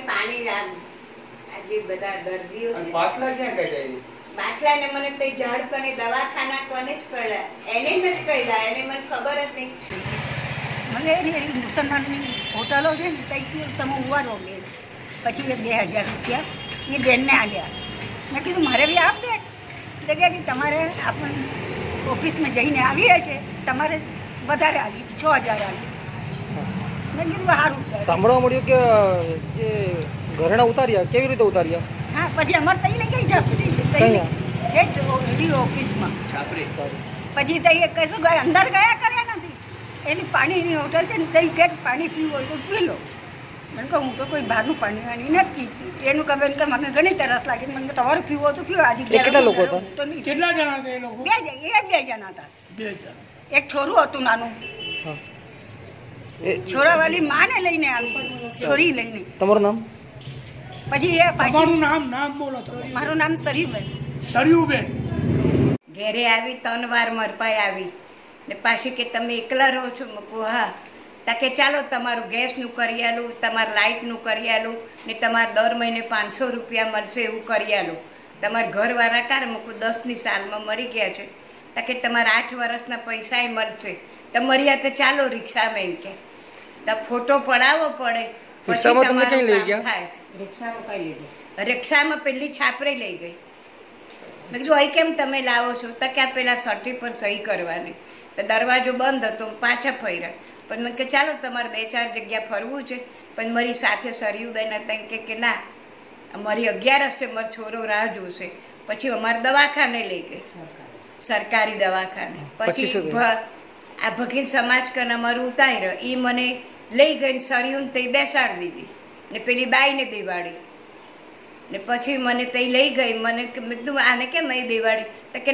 પાણી આજે બધા દર્દીઓ બાટલા ક્યાં કાઢ્યા? બાટલા ને મને કઈ ઝાડ કને દવાખાના કોને જ કર્યા, એને નથી કર્યા, એને મને ખબર જ નહીં. મને મુસલમાનની હોટલો છે ને ત્યાંથી તમે ઉવારો બે પછી એ 2000 રૂપિયા એ બેનને આલ્યા. મેં કીધું મારે બી આપ દે. જગ્યા કે તમારે આપણે ઓફિસમાં જઈને આવીએ છીએ, તમારે વધારે આવી 6000 આવી. મેં કીધું સારું. સાંભળવા મળ્યું કે જે ઘરેણા ઉતાર્યા, કેવી રીતે ઉતાર્યા? હા, પછી અમારે તઈ લઈ ગઈ જતી ઓફિસમાં. પછી તઈ કશું ગયા અંદર ગયા કર્યા નથી. એની પાણીની હોટલ છે ને તઈ કે પાણી પીવું હોય તો પી લો. મને કહું હું તો કોઈ બહારનું પાણી વાણી નથી પીતી. એનું ખબર કે મને ઘણી તરસ લાગી. મને તમારે પીવું હોય તો પીવો. આજે કેટલા લોકો હતા? કેટલા જણા હતા એ લોકો? બે જણા હતા. 2 જણા. એક છોરું હતું નાનું. છોરાવાળી માને લઈને આવી, છોરી લઈને. તમારું નામ? પછી એ તમારું નામ બોલો તમે. મારું નામ સરીબેન. સરયુબેન. ઘેરે આવી 3 વાર મરપાઈ આવી ને પાછી કે તમે એકલા રહો છો? મૂકું હા. તા કે ચાલો તમારું ગેસનું કરી આલું, તમારું લાઇટનું કરી આલું ને તમારે દર મહિને 500 રૂપિયા મળશે એવું કરી આલું. તમારા ઘરવાળા કારે મૂકું 10ની સાલમાં મરી ગયા છે. તા કે તમારા 8 વર્ષના પૈસાય મળશે. તમારી હાથે ચાલો રિક્ષામાં એમ કે તો ફોટો પડાવવો પડે. રિક્ષામાં તમે કઈ લઈ ગયા? રિક્ષામાં પેલી છાપરે લઈ ગઈ. મેં કીધું અહીં કેમ તમે લાવો છો? તો ક્યાં પેલા સર્ટી પર સહી કરવાની. તો દરવાજો બંધ હતો, પાછા ફર્યા. પણ મેં કે ચાલો તમારે 2-4 જગ્યા ફરવું છે. પણ મારી સાથે સરયુબેન હતા કે ના અમારી 11 છે, મારો છોરો રાહ જોશે. પછી અમારે દવાખાને લઈ ગઈ, સરકારી દવાખાને. પછી આ ભગીન સમાજ કન અમારું ઉતાર્યો. એ મને લઈ ગઈને સરયુને તે બેસાડી દીધી ને પેલી બાઈને બેવાડી ને પછી મને તે લઈ ગઈ. મને કીધું આને કેમ અહીં બેવાડી? તો કે